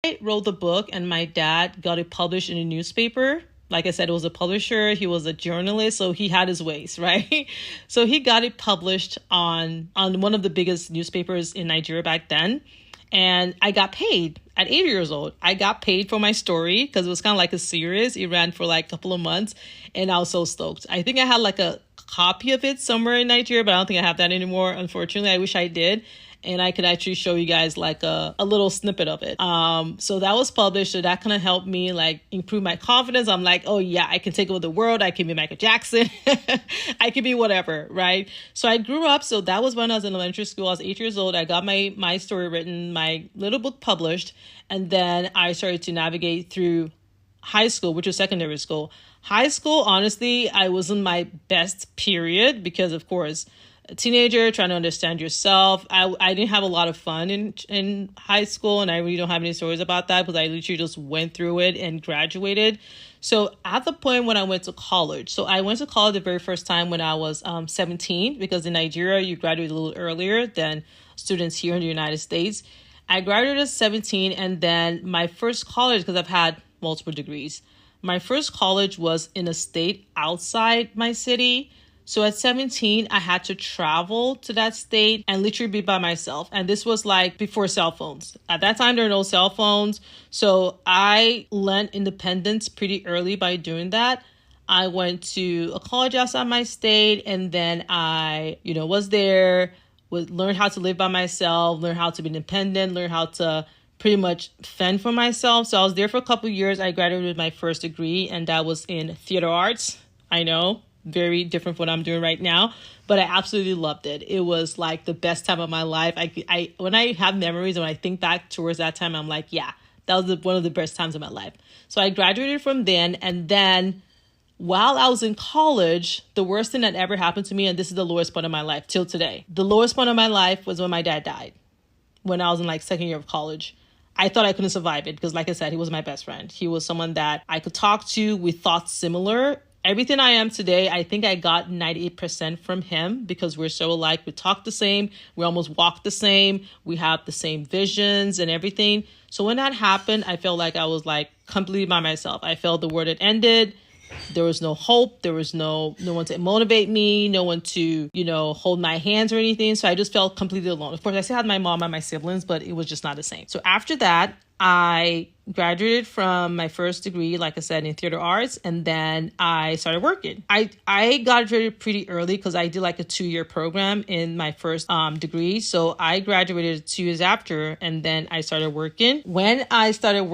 I wrote the book and my dad got it published in a newspaper. Like I said, it was a publisher, he was a journalist, so he had his ways, right? So he got it published on one of the biggest newspapers in Nigeria back then. And I got paid at 8 years old. I got paid for my story because it was kind of like a series. It ran for like a couple of months and I was so stoked. I think I had like a copy of it somewhere in Nigeria, but I don't think I have that anymore. Unfortunately, I wish I did. And I could actually show you guys like a little snippet of it. So that was published. So that kind of helped me like improve my confidence. I'm like, oh yeah, I can take over the world. I can be Michael Jackson. I can be whatever, right? So I grew up. So that was when I was in elementary school. I was 8 years old. I got my story written, my little book published. And then I started to navigate through high school, which was secondary school. High school, honestly, I was in my best period because, of course, a teenager trying to understand yourself. I didn't have a lot of fun in high school, and I really don't have any stories about that because I literally just went through it and graduated. So at the point when I went to college, so I went to college the very first time when I was 17, because in Nigeria, you graduate a little earlier than students here in the United States. I graduated at 17, and then my first college, because I've had multiple degrees, my first college was in a state outside my city. So at 17, I had to travel to that state and literally be by myself. And this was like before cell phones. At that time, there were no cell phones. So I learned independence pretty early by doing that. I went to a college outside my state, and then I, was there, would learn how to live by myself, learn how to be independent, learn how to pretty much fend for myself. So I was there for a couple of years. I graduated with my first degree, and that was in theater arts. I know, very different from what I'm doing right now, but I absolutely loved it. It was like the best time of my life. I when I have memories and when I think back towards that time, I'm like, yeah, that was one of the best times of my life. So I graduated from then, and then while I was in college, the worst thing that ever happened to me, and this is the lowest point of my life till today, the lowest point of my life was when my dad died, when I was in like second year of college. I thought I couldn't survive it because, like I said, he was my best friend. He was someone that I could talk to. We thought similar. Everything I am today, I think I got 98% from him because we're so alike. We talk the same. We almost walk the same. We have the same visions and everything. So when that happened, I felt like I was like completely by myself. I felt the world had ended. There was no hope. There was no one to motivate me, no one to, hold my hands or anything. So I just felt completely alone. Of course, I still had my mom and my siblings, but it was just not the same. So after that, I graduated from my first degree, like I said, in theater arts, and then I started working. I graduated pretty early because I did like a 2-year program in my first degree. So I graduated 2 years after, and then I started working. When I started working,